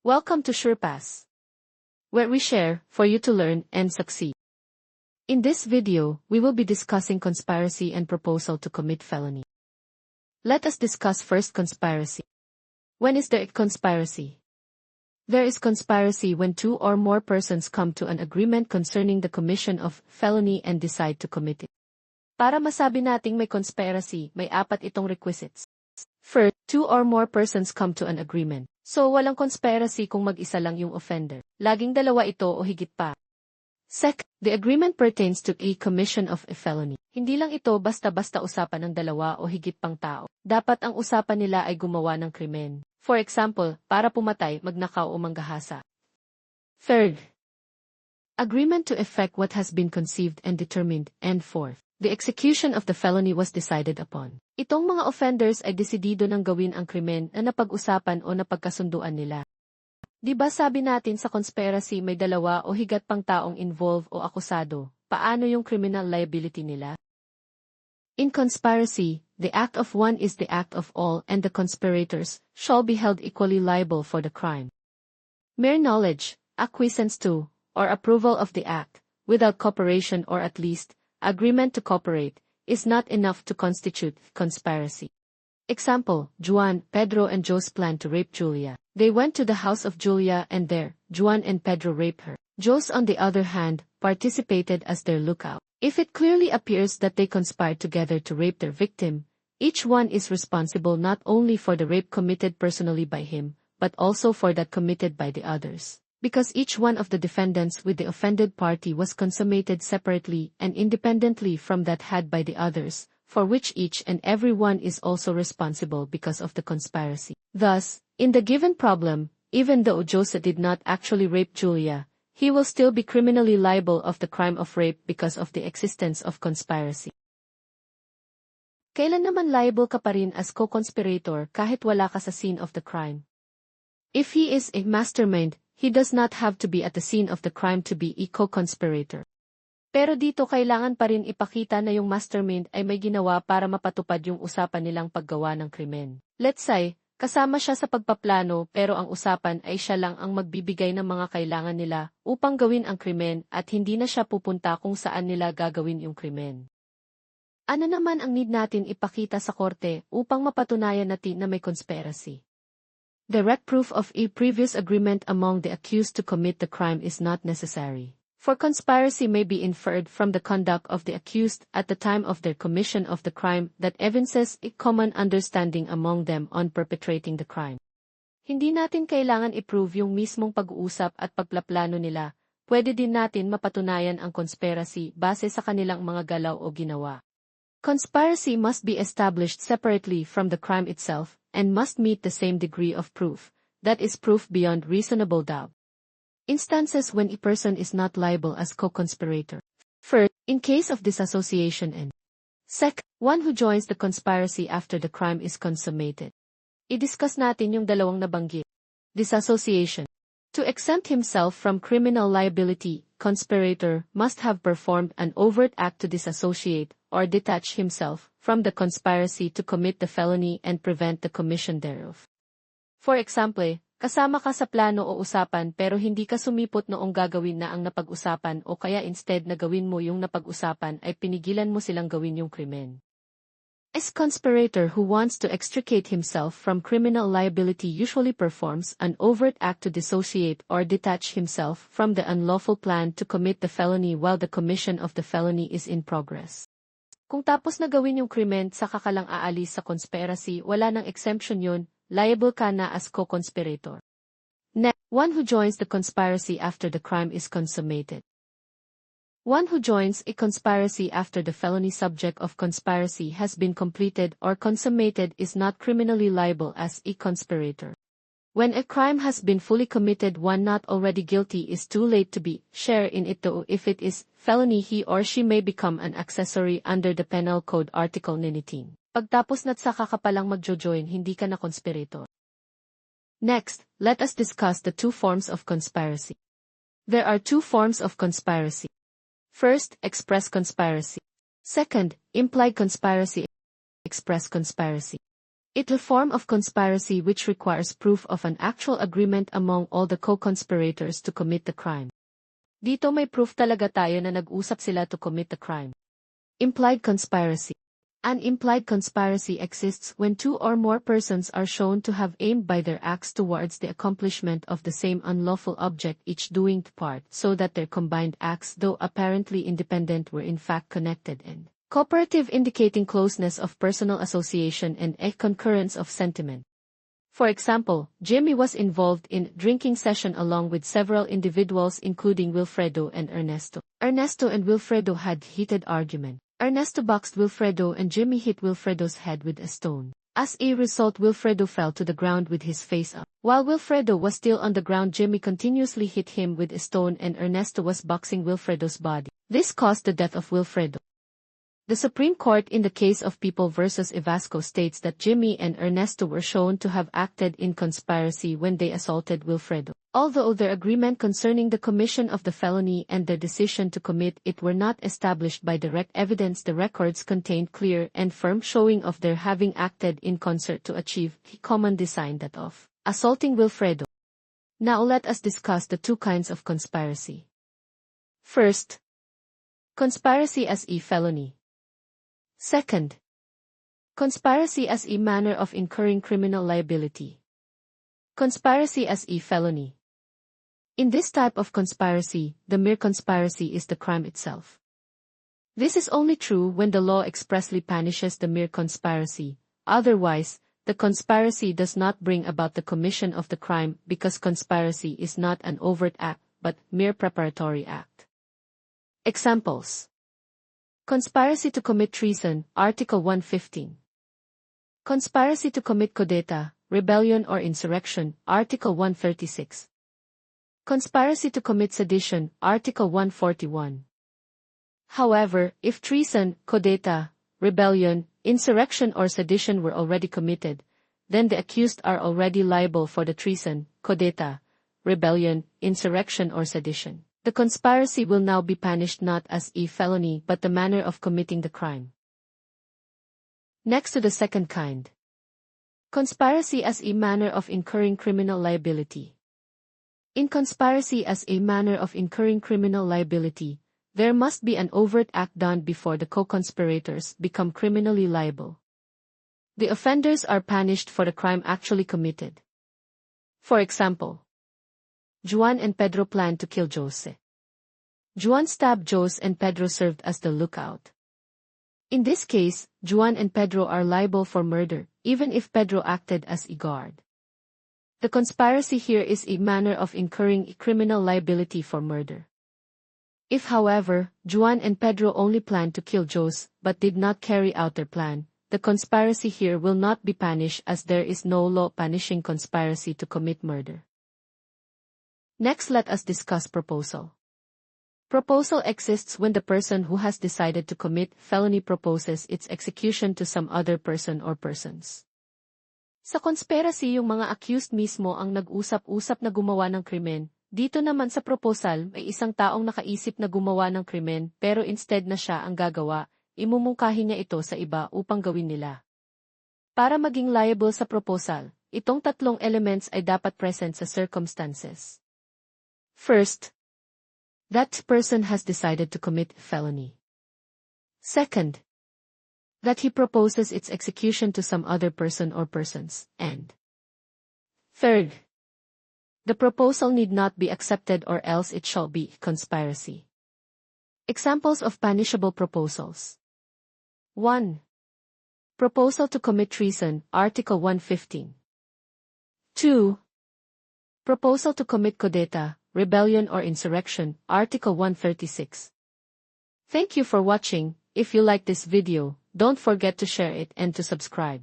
Welcome to SurePass, where we share for you to learn and succeed. In this video, we will be discussing conspiracy and proposal to commit felony. Let us discuss first conspiracy. When is there a conspiracy? There is conspiracy when two or more persons come to an agreement concerning the commission of felony and decide to commit it. Para masabi nating may conspiracy, may apat itong requisites. First, two or more persons come to an agreement. So walang conspiracy kung mag-isa lang yung offender. Laging dalawa ito o higit pa. Second, the agreement pertains to a commission of a felony. Hindi lang ito basta-basta usapan ng dalawa o higit pang tao. Dapat ang usapan nila ay gumawa ng krimen. For example, para pumatay, magnakaw o manggahasa. Third, agreement to effect what has been conceived and determined. And fourth, the execution of the felony was decided upon. Itong mga offenders ay desidido ng gawin ang krimen na napag-usapan o napagkasunduan nila. Diba sabi natin sa conspiracy may dalawa o higit pang taong involved o akusado, paano yung criminal liability nila? In conspiracy, the act of one is the act of all and the conspirators shall be held equally liable for the crime. Mere knowledge, acquiescence to, or approval of the act, without cooperation or at least, agreement to cooperate, is not enough to constitute conspiracy. Example, Juan, Pedro and Jose planned to rape Julia. They went to the house of Julia and there, Juan and Pedro raped her. Jose on the other hand, participated as their lookout. If it clearly appears that they conspired together to rape their victim, each one is responsible not only for the rape committed personally by him, but also for that committed by the others. Because each one of the defendants with the offended party was consummated separately and independently from that had by the others, for which each and every one is also responsible because of the conspiracy. Thus, in the given problem, even though Jose did not actually rape Julia, he will still be criminally liable of the crime of rape because of the existence of conspiracy. Kailan naman liable ka pa rin as co-conspirator kahit wala ka sa scene of the crime? If he is a mastermind, he does not have to be at the scene of the crime to be a co-conspirator. Pero dito kailangan pa rin ipakita na yung mastermind ay may ginawa para mapatupad yung usapan nilang paggawa ng krimen. Let's say, kasama siya sa pagpaplano pero ang usapan ay siya lang ang magbibigay ng mga kailangan nila upang gawin ang krimen at hindi na siya pupunta kung saan nila gagawin yung krimen. Ano naman ang need natin ipakita sa korte upang mapatunayan natin na may conspiracy? Direct proof of a previous agreement among the accused to commit the crime is not necessary. For conspiracy may be inferred from the conduct of the accused at the time of their commission of the crime that evinces a common understanding among them on perpetrating the crime. Hindi natin kailangan i-prove yung mismong pag-uusap at pagplaplano nila, pwede din natin mapatunayan ang conspiracy base sa kanilang mga galaw o ginawa. Conspiracy must be established separately from the crime itself, and must meet the same degree of proof, that is proof beyond reasonable doubt. Instances when a person is not liable as co-conspirator. First, in case of disassociation and second, one who joins the conspiracy after the crime is consummated. I-discuss natin yung dalawang nabanggit. Disassociation. To exempt himself from criminal liability, conspirator must have performed an overt act to disassociate or detach himself from the conspiracy to commit the felony and prevent the commission thereof. For example, kasama ka sa plano o usapan pero hindi ka sumipot noong gagawin na ang napag-usapan o kaya instead na gawin mo yung napag-usapan ay pinigilan mo silang gawin yung krimen. As conspirator who wants to extricate himself from criminal liability usually performs an overt act to dissociate or detach himself from the unlawful plan to commit the felony while the commission of the felony is in progress. Kung tapos na gawin yung krimen saka ka lang aalis sa conspiracy, wala nang exemption yun, liable ka na as co-conspirator. Next, one who joins the conspiracy after the crime is consummated. One who joins a conspiracy after the felony subject of conspiracy has been completed or consummated is not criminally liable as a conspirator. When a crime has been fully committed, one not already guilty is too late to be share in it, though if it is felony he or she may become an accessory under the Penal Code Article 19. Pagtapos na't saka ka palang magjo-join, hindi ka na conspirator. Next, let us discuss the two forms of conspiracy. There are two forms of conspiracy. First, express conspiracy. Second, implied conspiracy. Express conspiracy. It's a form of conspiracy which requires proof of an actual agreement among all the co-conspirators to commit the crime. Dito may proof talaga tayo na nag-usap sila to commit the crime. Implied conspiracy. An implied conspiracy exists when two or more persons are shown to have aimed by their acts towards the accomplishment of the same unlawful object, each doing part, so that their combined acts, though apparently independent, were in fact connected and cooperative, indicating closeness of personal association and a concurrence of sentiment. For example, Jimmy was involved in drinking session along with several individuals including Wilfredo and Ernesto. Ernesto and Wilfredo had heated argument. Ernesto boxed Wilfredo and Jimmy hit Wilfredo's head with a stone. As a result, Wilfredo fell to the ground with his face up. While Wilfredo was still on the ground, Jimmy continuously hit him with a stone and Ernesto was boxing Wilfredo's body. This caused the death of Wilfredo. The Supreme Court in the case of People v. Ivasco states that Jimmy and Ernesto were shown to have acted in conspiracy when they assaulted Wilfredo. Although their agreement concerning the commission of the felony and their decision to commit it were not established by direct evidence, the records contained clear and firm showing of their having acted in concert to achieve the common design, that of assaulting Wilfredo. Now let us discuss the two kinds of conspiracy. First, conspiracy as a felony. Second, conspiracy as a manner of incurring criminal liability. Conspiracy as a felony. In this type of conspiracy, the mere conspiracy is the crime itself. This is only true when the law expressly punishes the mere conspiracy. Otherwise, the conspiracy does not bring about the commission of the crime, because conspiracy is not an overt act, but mere preparatory act. Examples. Conspiracy to commit treason, Article 115. Conspiracy to commit coup d'état, rebellion or insurrection, Article 136. Conspiracy to commit sedition, Article 141. However, if treason, coup d'état, rebellion, insurrection or sedition were already committed, then the accused are already liable for the treason, coup d'état, rebellion, insurrection or sedition. The conspiracy will now be punished not as a felony but the manner of committing the crime. Next to the second kind. Conspiracy as a manner of incurring criminal liability. In conspiracy as a manner of incurring criminal liability, there must be an overt act done before the co-conspirators become criminally liable. The offenders are punished for the crime actually committed. For example, Juan and Pedro planned to kill Jose. Juan stabbed Jose and Pedro served as the lookout. In this case, Juan and Pedro are liable for murder, even if Pedro acted as a guard. The conspiracy here is a manner of incurring criminal liability for murder. If, however, Juan and Pedro only planned to kill Jose but did not carry out their plan, the conspiracy here will not be punished as there is no law punishing conspiracy to commit murder. Next, let us discuss proposal. Proposal exists when the person who has decided to commit felony proposes its execution to some other person or persons. Sa conspiracy, yung mga accused mismo ang nag-usap-usap na gumawa ng krimen. Dito naman sa proposal, may isang taong nakaisip na gumawa ng krimen pero instead na siya ang gagawa, imumungkahi niya ito sa iba upang gawin nila. Para maging liable sa proposal, itong tatlong elements ay dapat present sa circumstances. First, that person has decided to commit felony. Second, that he proposes its execution to some other person or persons. And third, the proposal need not be accepted or else it shall be conspiracy. Examples of punishable proposals. 1. Proposal to commit treason, Article 115. 2. Proposal to commit coup d'état, rebellion or insurrection, Article 136. Thank you for watching. If you like this video, don't forget to share it and to subscribe.